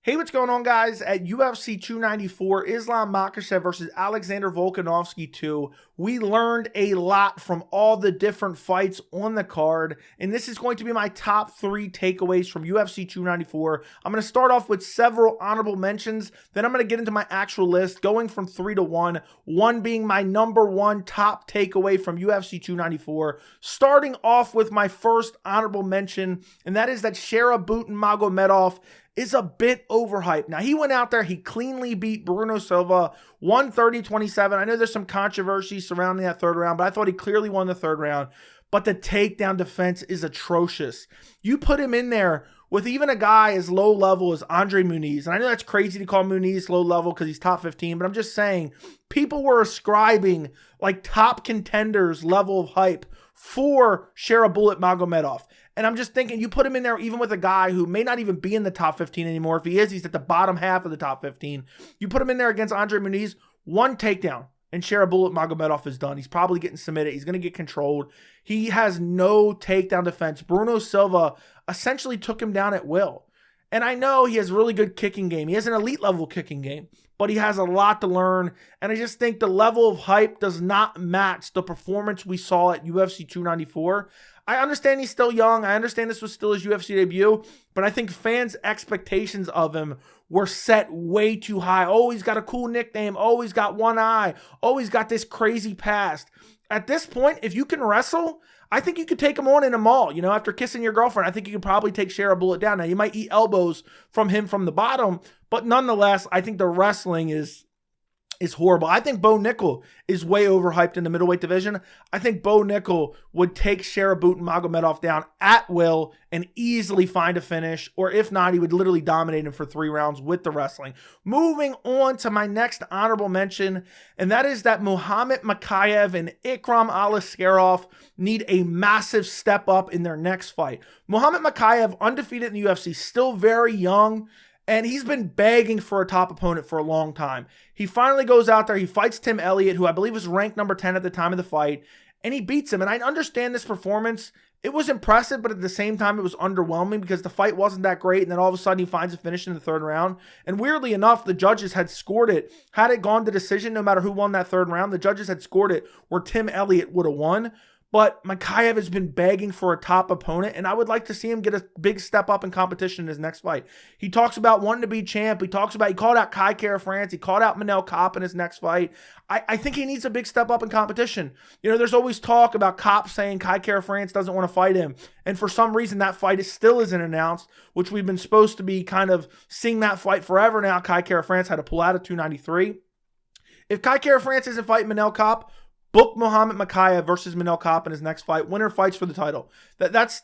Hey, what's going on, guys? At UFC 294, Islam Makhachev versus Alexander Volkanovski 2, we learned a lot from all the different fights on the card, and this is going to be my top 3 takeaways from UFC 294. I'm going to start off with several honorable mentions, then I'm going to get into my actual list, going from 3 to 1, 1 being my number 1 top takeaway from UFC 294. Starting off with my first honorable mention, and that is that Magomedov is a bit overhyped. Now, he went out there, he cleanly beat Bruno Silva, 130-27. I know there's some controversy surrounding that third round, but I thought he clearly won the third round. But the takedown defense is atrocious. You put him in there with even a guy as low level as Andre Muniz, and I know that's crazy to call Muniz low level because he's top 15, but I'm just saying, people were ascribing like top contenders level of hype for Magomedov. And I'm just thinking, you put him in there even with a guy who may not even be in the top 15 anymore. If he is, he's at the bottom half of the top 15. You put him in there against Andre Muniz, 1 takedown, and Magomedov is done. He's probably getting submitted. He's going to get controlled. He has no takedown defense. Bruno Silva essentially took him down at will. And I know he has really good kicking game. He has an elite level kicking game, but he has a lot to learn. And I just think the level of hype does not match the performance we saw at UFC 294. I understand he's still young. I understand this was still his UFC debut, but I think fans' expectations of him were set way too high. Oh, he's got a cool nickname. Oh, he's got one eye. Oh, he's got this crazy past. At this point, if you can wrestle, I think you could take him on in a mall. You know, after kissing your girlfriend, I think you could probably take Bullet down. Now, you might eat elbows from him from the bottom, but nonetheless, I think the wrestling is horrible. I think Bo Nickel is way overhyped in the middleweight division. I think Bo Nickel would take Magomedov down at will and easily find a finish, or if not, he would literally dominate him for 3 rounds with the wrestling. Moving on to my next honorable mention, and that is that Muhammad Makhachev and Ikram Aliskerov need a massive step up in their next fight. Muhammad Makhachev, undefeated in the UFC, still very young, and he's been begging for a top opponent for a long time. He finally goes out there. He fights Tim Elliott, who I believe was ranked number 10 at the time of the fight, and he beats him. And I understand this performance. It was impressive, but at the same time, it was underwhelming because the fight wasn't that great. And then all of a sudden, he finds a finish in the third round. And weirdly enough, the judges had scored it. Had it gone to decision, no matter who won that third round, the judges had scored it where Tim Elliott would have won. But Makhachev has been begging for a top opponent, and I would like to see him get a big step up in competition in his next fight. He talks about wanting to be champ. He called out Kai Kara France. He called out Manel Kopp in his next fight. I think he needs a big step up in competition. You know, there's always talk about Kopp saying Kai Kara France doesn't want to fight him. And for some reason, that fight still isn't announced, which we've been supposed to be kind of seeing that fight forever now. Kai Kara France had to pull out of 293. If Kai Kara France isn't fighting Manel Kopp, book Muhammad Makhachev versus Manel Kopp in his next fight. Winner fights for the title. That's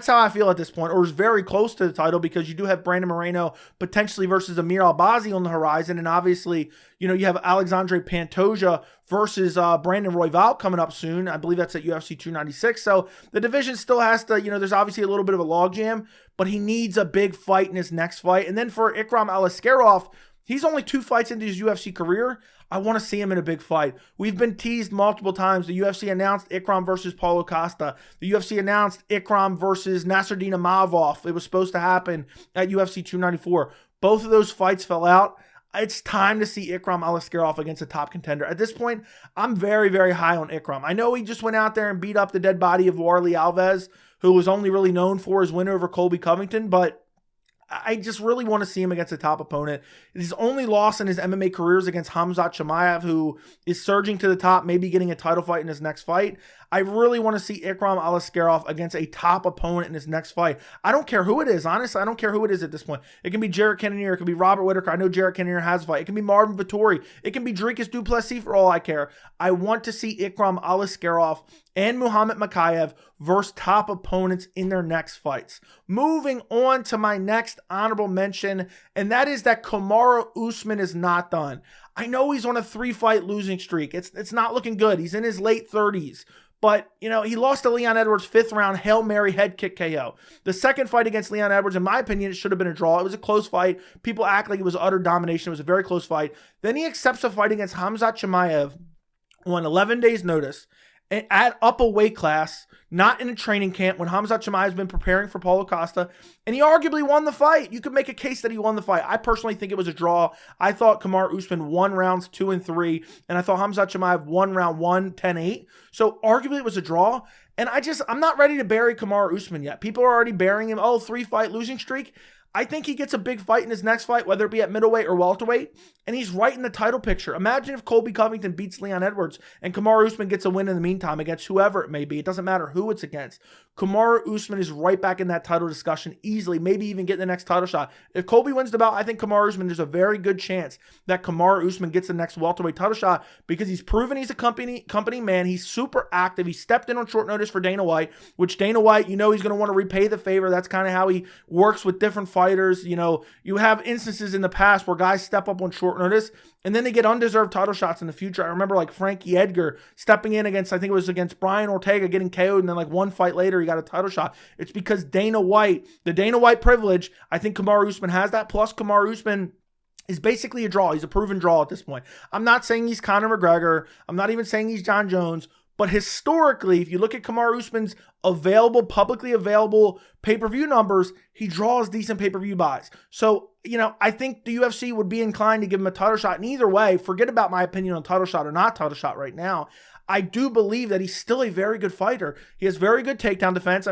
how I feel at this point, or is very close to the title, because you do have Brandon Moreno potentially versus Amir Albazi on the horizon, and obviously, you know, you have Alexandre Pantoja versus Brandon Royval coming up soon. I believe that's at UFC 296. So the division still has to, you know, there's obviously a little bit of a logjam, but he needs a big fight in his next fight. And then for Ikram Aliskerov, he's only 2 fights into his UFC career. I want to see him in a big fight. We've been teased multiple times. The UFC announced Ikram versus Paulo Costa. The UFC announced Ikram versus Nasruddin Imavov. It was supposed to happen at UFC 294. Both of those fights fell out. It's time to see Ikram Aliskerov against a top contender. At this point, I'm very, very high on Ikram. I know he just went out there and beat up the dead body of Warley Alves, who was only really known for his win over Colby Covington, but I just really want to see him against a top opponent. His only loss in his MMA career is against Khamzat Chimaev, who is surging to the top, maybe getting a title fight in his next fight. I really want to see Ikram Aliskerov against a top opponent in his next fight. I don't care who it is. Honestly, I don't care who it is at this point. It can be Jarrett Cannonier. It can be Robert Whittaker. I know Jarrett Cannonier has a fight. It can be Marvin Vettori. It can be Dricus du Plessis for all I care. I want to see Ikram Aliskerov and Muhammad Makhachev versus top opponents in their next fights. Moving on to my next honorable mention, and that is that Kamaru Usman is not done. I know he's on a 3-fight losing streak. It's not looking good. He's in his late 30s. But, you know, he lost to Leon Edwards 5th round Hail Mary head kick KO. The second fight against Leon Edwards, in my opinion, it should have been a draw. It was a close fight. People act like it was utter domination. It was a very close fight. Then he accepts a fight against Khamzat Chimaev on 11 days' notice. up a weight class, not in a training camp when Khamzat Chimaev has been preparing for Paulo Costa, and he arguably won the fight. You could make a case that he won the fight. I personally think it was a draw. I thought Kamaru Usman won rounds 2 and 3, and I thought Khamzat Chimaev won round 1, 10-8. So arguably it was a draw. And I'm not ready to bury Kamaru Usman yet. People are already burying him. 3-fight losing streak. I think he gets a big fight in his next fight, whether it be at middleweight or welterweight, and he's right in the title picture. Imagine if Colby Covington beats Leon Edwards and Kamaru Usman gets a win in the meantime against whoever it may be. It doesn't matter who it's against. Kamaru Usman is right back in that title discussion easily, maybe even get the next title shot. If Colby wins the bout, I think Kamaru Usman, there's a very good chance that Kamaru Usman gets the next welterweight title shot because he's proven he's a company man. He's super active. He stepped in on short notice for Dana White, which Dana White, he's going to want to repay the favor. That's kind of how he works with different fighters. You have instances in the past where guys step up on short notice and then they get undeserved title shots in the future. I remember like Frankie Edgar stepping in against, I think it was against Brian Ortega, getting KO'd, and then like one fight later he got a title shot. It's because Dana White, the Dana White privilege, I think Kamaru Usman has that. Plus Kamaru Usman is basically a draw. He's a proven draw at this point. I'm not saying he's Conor McGregor. I'm not even saying he's John Jones. But historically, if you look at Kamaru Usman's publicly available pay-per-view numbers, he draws decent pay-per-view buys. So, I think the UFC would be inclined to give him a title shot. And either way, forget about my opinion on title shot or not title shot right now. I do believe that he's still a very good fighter. He has very good takedown defense.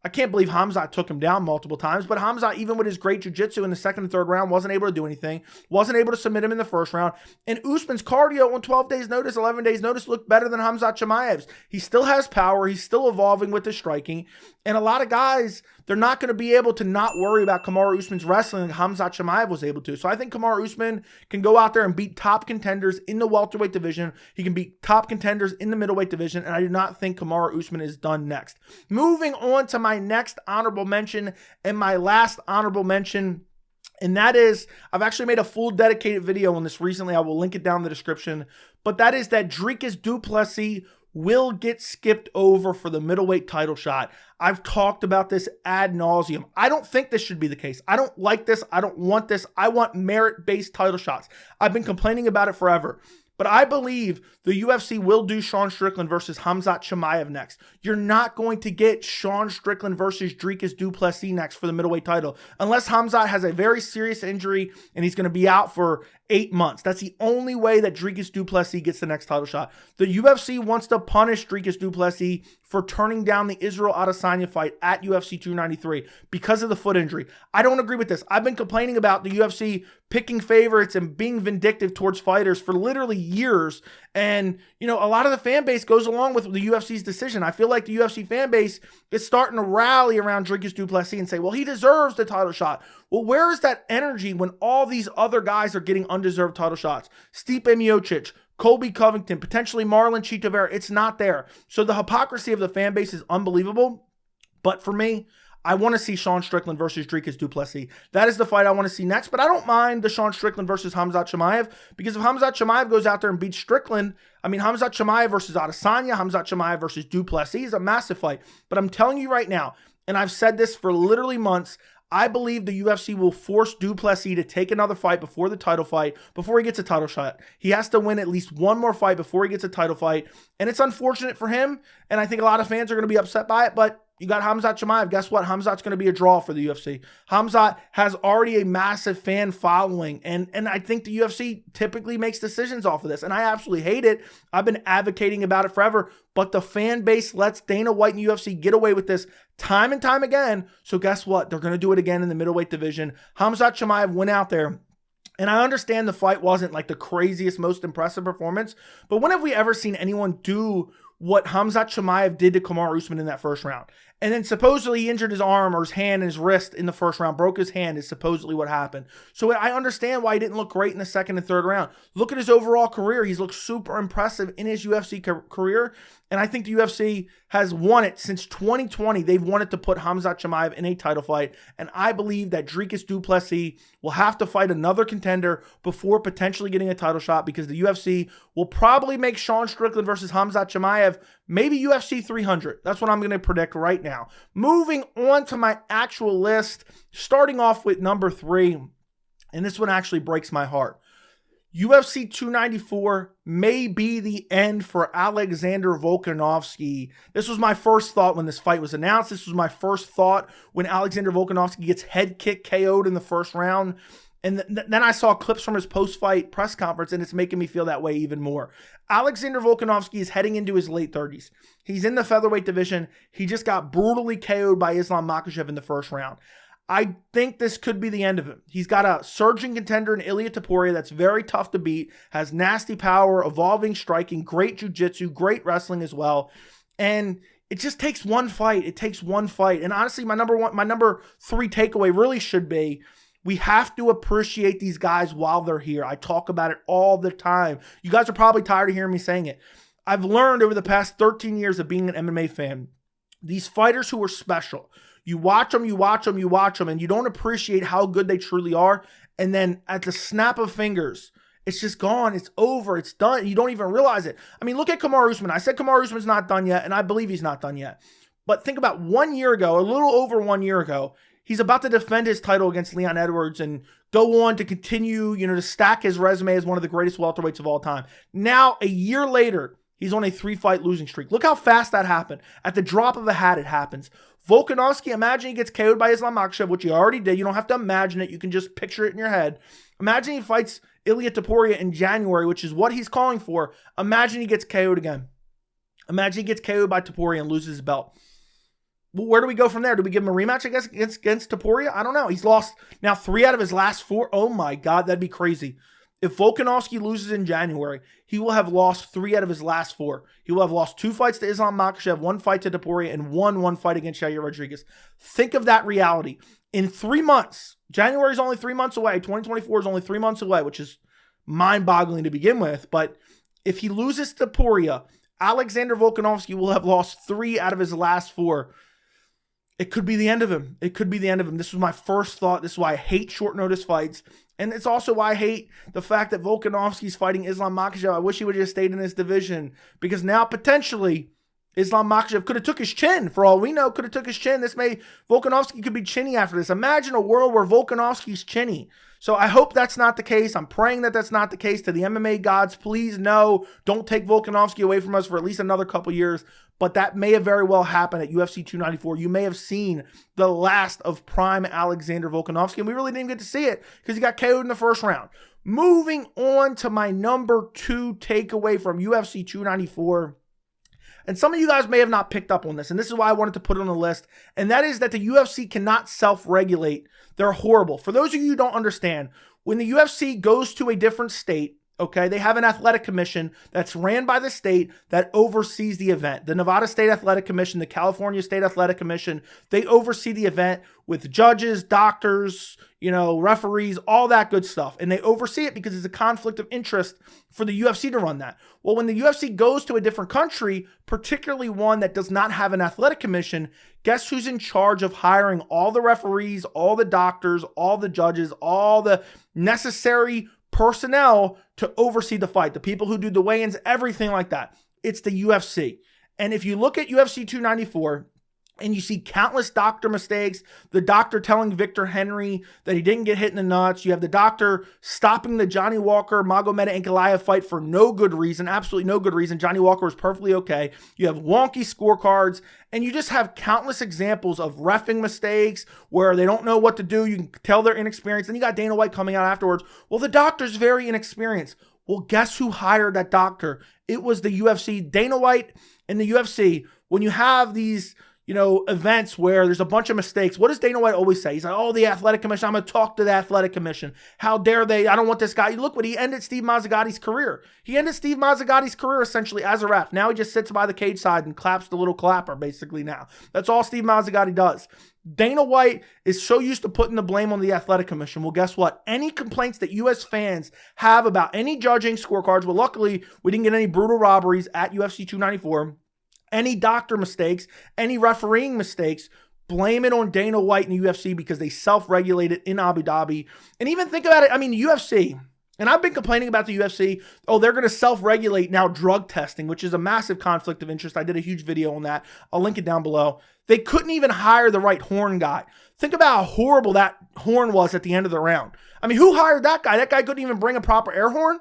I can't believe Khamzat took him down multiple times, but Khamzat, even with his great jiu-jitsu in the second and third round, wasn't able to do anything, wasn't able to submit him in the first round. And Usman's cardio on 12 days notice, 11 days notice looked better than Khamzat Chimaev's. He still has power. He's still evolving with his striking. And a lot of guys, they're not going to be able to not worry about Kamaru Usman's wrestling like Khamzat Chimaev was able to. So I think Kamaru Usman can go out there and beat top contenders in the welterweight division. He can beat top contenders in the middleweight division. And I do not think Kamaru Usman is done next. Moving on to my next honorable mention and my last honorable mention. And that is, I've actually made a full dedicated video on this recently. I will link it down in the description. But that is that Dricus Du Plessis will get skipped over for the middleweight title shot. I've talked about this ad nauseum. I don't think this should be the case. I don't like this. I don't want this. I want merit-based title shots. I've been complaining about it forever. But I believe the UFC will do Sean Strickland versus Khamzat Chimaev next. You're not going to get Sean Strickland versus Dricus Du Plessis next for the middleweight title. Unless Khamzat has a very serious injury and he's going to be out for 8 months. That's the only way that Dricus Du Plessis gets the next title shot. The UFC wants to punish Dricus Du Plessis for turning down the Israel Adesanya fight at UFC 293 because of the foot injury. I don't agree with this. I've been complaining about the UFC picking favorites and being vindictive towards fighters for literally years. And, a lot of the fan base goes along with the UFC's decision. I feel like the UFC fan base is starting to rally around Dricus Du Plessis and say, well, he deserves the title shot. Well, where is that energy when all these other guys are getting undeserved title shots? Stipe Miocic, Colby Covington, potentially Marlon Chito Vera. It's not there. So the hypocrisy of the fan base is unbelievable. But for me, I want to see Sean Strickland versus Dricus Du Plessis. That is the fight I want to see next. But I don't mind the Sean Strickland versus Khamzat Chimaev, because if Khamzat Chimaev goes out there and beats Strickland, Khamzat Chimaev versus Adesanya, Khamzat Chimaev versus Du Plessis is a massive fight. But I'm telling you right now, and I've said this for literally months, I believe the UFC will force Du Plessis to take another fight before the title fight, before he gets a title shot. He has to win at least one more fight before he gets a title fight. And it's unfortunate for him, and I think a lot of fans are going to be upset by it, but you got Khamzat Chimaev. Guess what? Khamzat's going to be a draw for the UFC. Khamzat has already a massive fan following, and I think the UFC typically makes decisions off of this, and I absolutely hate it. I've been advocating about it forever, but the fan base lets Dana White and UFC get away with this time and time again. So guess what? They're going to do it again in the middleweight division. Khamzat Chimaev went out there, and I understand the fight wasn't like the craziest, most impressive performance, but when have we ever seen anyone do what Khamzat Chimaev did to Kamaru Usman in that first round? And then supposedly he injured his arm or his hand and his wrist in the first round, broke his hand is supposedly what happened. So I understand why he didn't look great in the second and third round. Look at his overall career. He's looked super impressive in his UFC career. And I think the UFC has won it since 2020. They've wanted to put Khamzat Chimaev in a title fight. And I believe that Dricus Du Plessis will have to fight another contender before potentially getting a title shot, because the UFC will probably make Sean Strickland versus Khamzat Chimaev maybe UFC 300. That's what I'm going to predict right now. Moving on to my actual list, starting off with number 3. And this one actually breaks my heart. UFC 294 may be the end for Alexander Volkanovski. This was my first thought when this fight was announced. This was my first thought when Alexander Volkanovski gets head kick KO'd in the first round. And then I saw clips from his post-fight press conference, and it's making me feel that way even more. Alexander Volkanovski is heading into his late 30s. He's in the featherweight division. He just got brutally KO'd by Islam Makhachev in the first round. I think this could be the end of him. He's got a surging contender in Ilia Topuria that's very tough to beat, has nasty power, evolving striking, great jiu-jitsu, great wrestling as well. And it just takes one fight. It takes one fight. And honestly, my number 3 takeaway really should be, we have to appreciate these guys while they're here. I talk about it all the time. You guys are probably tired of hearing me saying it. I've learned over the past 13 years of being an MMA fan, these fighters who are special, you watch them, and you don't appreciate how good they truly are. And then at the snap of fingers, it's just gone. It's over. It's done. You don't even realize it. I mean, look at Kamaru Usman. I said Kamaru Usman's not done yet, and I believe he's not done yet. But think about 1 year ago, a little over 1 year ago, he's about to defend his title against Leon Edwards and go on to continue, to stack his resume as one of the greatest welterweights of all time. Now, a year later, he's on a 3-fight losing streak. Look how fast that happened. At the drop of a hat, it happens. Volkanovski, imagine he gets KO'd by Islam Makhachev, which he already did. You don't have to imagine it. You can just picture it in your head. Imagine he fights Ilia Topuria in January, which is what he's calling for. Imagine he gets KO'd again. Imagine he gets KO'd by Topuria and loses his belt. Well, where do we go from there? Do we give him a rematch, I guess, against Topuria? I don't know. He's lost now 3 out of his last 4. Oh, my God. That'd be crazy. If Volkanovski loses in January, he will have lost 3 out of his last 4. He will have lost 2 fights to Islam Makhachev, 1 fight to Topuria, and one fight against Yair Rodriguez. Think of that reality. In 3 months, January is only 3 months away. 2024 is only 3 months away, which is mind-boggling to begin with. But if he loses to Topuria, Alexander Volkanovski will have lost 3 out of his last 4. It could be the end of him. It could be the end of him. This was my first thought. This is why I hate short notice fights. And it's also why I hate the fact that Volkanovski's fighting Islam Makhachev. I wish he would have just stayed in his division, because now potentially Islam Makhachev could have took his chin. For all we know, could have took his chin. Volkanovski could be chinny after this. Imagine a world where Volkanovski's chinny. So I hope that's not the case. I'm praying that that's not the case. To the MMA gods, please no, don't take Volkanovski away from us for at least another couple years. But that may have very well happened at UFC 294. You may have seen the last of prime Alexander Volkanovski, and we really didn't get to see it because he got KO'd in the first round. Moving on to my number 2 takeaway from UFC 294. And some of you guys may have not picked up on this, and this is why I wanted to put it on the list, and that is that the UFC cannot self-regulate. They're horrible. For those of you who don't understand, when the UFC goes to a different state, okay, they have an athletic commission that's ran by the state that oversees the event. The Nevada State Athletic Commission, the California State Athletic Commission, they oversee the event with judges, doctors, referees, all that good stuff. And they oversee it because it's a conflict of interest for the UFC to run that. Well, when the UFC goes to a different country, particularly one that does not have an athletic commission, guess who's in charge of hiring all the referees, all the doctors, all the judges, all the necessary personnel to oversee the fight, the people who do the weigh-ins, everything like that? It's the UFC. And if you look at UFC 294 and you see countless doctor mistakes, the doctor telling Victor Henry that he didn't get hit in the nuts, you have the doctor stopping the Johnny Walker Magomed Ankalaev fight for no good reason, absolutely no good reason. Johnny Walker was perfectly okay. You have wonky scorecards, and you just have countless examples of reffing mistakes where they don't know what to do. You can tell they're inexperienced. Then you got Dana White coming out afterwards. Well, the doctor's very inexperienced. Well, guess who hired that doctor? It was the UFC. Dana White and the UFC, when you have these events where there's a bunch of mistakes, what does Dana White always say? He's like, oh, the athletic commission, I'm going to talk to the athletic commission. How dare they? I don't want this guy. Look what he ended Steve Mazzagati's career. He ended Steve Mazzagati's career essentially as a ref. Now he just sits by the cage side and claps the little clapper basically now. That's all Steve Mazzagati does. Dana White is so used to putting the blame on the athletic commission. Well, guess what? Any complaints that U.S. fans have about any judging scorecards, well, luckily we didn't get any brutal robberies at UFC 294. Any doctor mistakes, any refereeing mistakes, blame it on Dana White and the UFC because they self-regulated in Abu Dhabi. And even think about it, UFC, And I've been complaining about the UFC. Oh, they're going to self-regulate now drug testing, which is a massive conflict of interest. I did a huge video on that. I'll link it down below. They couldn't even hire the right horn guy. Think about how horrible that horn was at the end of the round. I mean, who hired that guy? That guy couldn't even bring a proper air horn?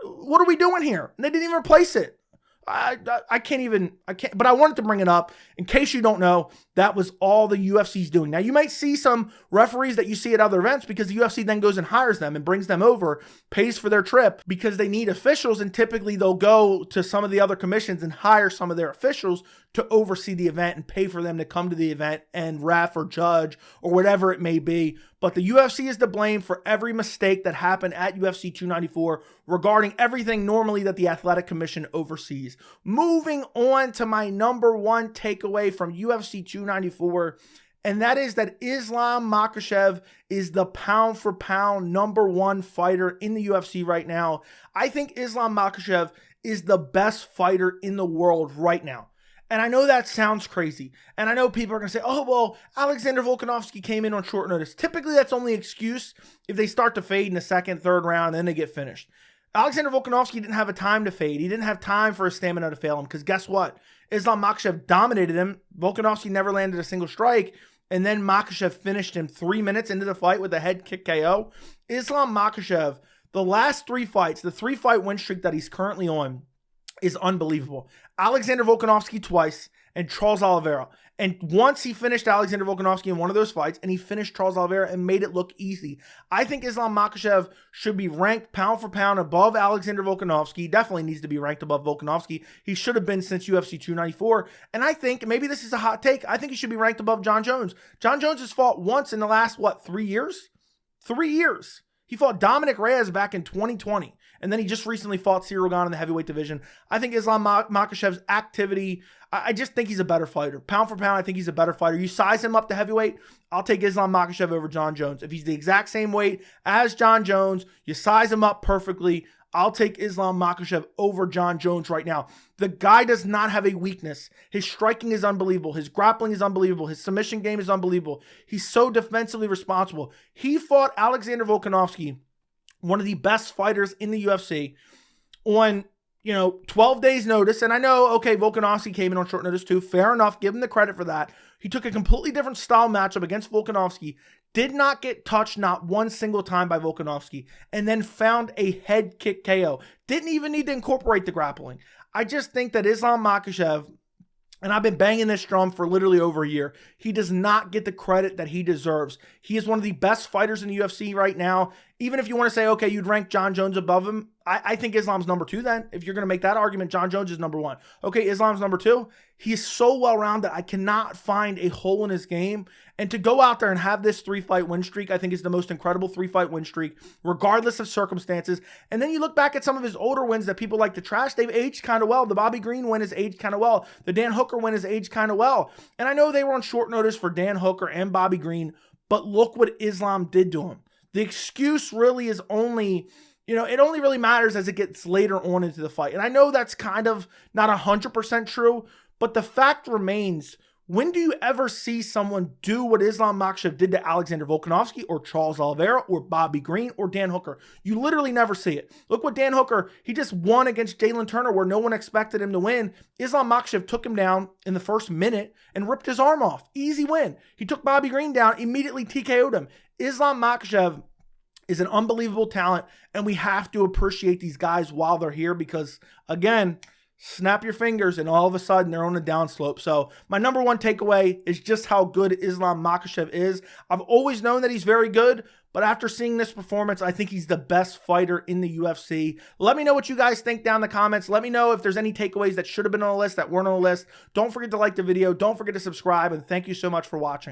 What are we doing here? And they didn't even replace it. I can't, but I wanted to bring it up in case you don't know. That was all the UFC's doing. Now, you might see some referees that you see at other events because the UFC then goes and hires them and brings them over, pays for their trip because they need officials. And typically they'll go to some of the other commissions and hire some of their officials to oversee the event and pay for them to come to the event and ref or judge or whatever it may be. But the UFC is to blame for every mistake that happened at UFC 294 regarding everything normally that the Athletic Commission oversees. Moving on to my number one takeaway from UFC 294, and that is that Islam Makhachev is the pound for pound number one fighter in the UFC right now. I think Islam Makhachev is the best fighter in the world right now. And I know that sounds crazy. And I know people are going to say, oh, well, Alexander Volkanovski came in on short notice. Typically, that's only an excuse if they start to fade in the second, third round, and then they get finished. Alexander Volkanovski didn't have a time to fade. He didn't have time for his stamina to fail him because guess what? Islam Makhachev dominated him. Volkanovski never landed a single strike. And then Makhachev finished him 3 minutes into the fight with a head kick KO. Islam Makhachev, the last three fights, the 3-fight win streak that he's currently on, is unbelievable. Alexander Volkanovski twice and Charles Oliveira. And once he finished Alexander Volkanovski in one of those fights and he finished Charles Oliveira and made it look easy. I think Islam Makhachev should be ranked pound for pound above Alexander Volkanovski. He definitely needs to be ranked above Volkanovski. He should have been since UFC 294. And I think, maybe this is a hot take, I think he should be ranked above John Jones. John Jones has fought once in the last, 3 years? 3 years. He fought Dominic Reyes back in 2020. And then he just recently fought Cyril Gane in the heavyweight division. I think Islam Makhachev's activity, I just think he's a better fighter. Pound for pound, I think he's a better fighter. You size him up to heavyweight, I'll take Islam Makhachev over John Jones. If he's the exact same weight as John Jones, you size him up perfectly, I'll take Islam Makhachev over John Jones right now. The guy does not have a weakness. His striking is unbelievable. His grappling is unbelievable. His submission game is unbelievable. He's so defensively responsible. He fought Alexander Volkanovski, one of the best fighters in the UFC, on 12 days notice. And I know, okay, Volkanovski came in on short notice too. Fair enough. Give him the credit for that. He took a completely different style matchup against Volkanovski, did not get touched not one single time by Volkanovski, and then found a head kick KO. Didn't even need to incorporate the grappling. I just think that Islam Makhachev, and I've been banging this drum for literally over a year, he does not get the credit that he deserves. He is one of the best fighters in the UFC right now. Even if you want to say, okay, you'd rank John Jones above him, I think Islam's number 2 then. If you're going to make that argument, John Jones is number 1. Okay, Islam's number 2. He's so well-rounded, I cannot find a hole in his game. And to go out there and have this 3-fight win streak, I think is the most incredible 3-fight win streak, regardless of circumstances. And then you look back at some of his older wins that people like to trash, they've aged kind of well. The Bobby Green win has aged kind of well. The Dan Hooker win has aged kind of well. And I know they were on short notice for Dan Hooker and Bobby Green, but look what Islam did to him. The excuse really is only, it only really matters as it gets later on into the fight. And I know that's kind of not 100% true, but the fact remains, when do you ever see someone do what Islam Makhachev did to Alexander Volkanovski or Charles Oliveira or Bobby Green or Dan Hooker? You literally never see it. Look what Dan Hooker, he just won against Jalen Turner where no one expected him to win. Islam Makhachev took him down in the first minute and ripped his arm off. Easy win. He took Bobby Green down, immediately TKO'd him. Islam Makhachev is an unbelievable talent, and we have to appreciate these guys while they're here because, again, snap your fingers and all of a sudden they're on a downslope. So my number one takeaway is just how good Islam Makhachev is. I've always known that he's very good, but after seeing this performance, I think he's the best fighter in the UFC. Let me know what you guys think down in the comments. Let me know if there's any takeaways that should have been on the list that weren't on the list. Don't forget to like the video. Don't forget to subscribe, and thank you so much for watching.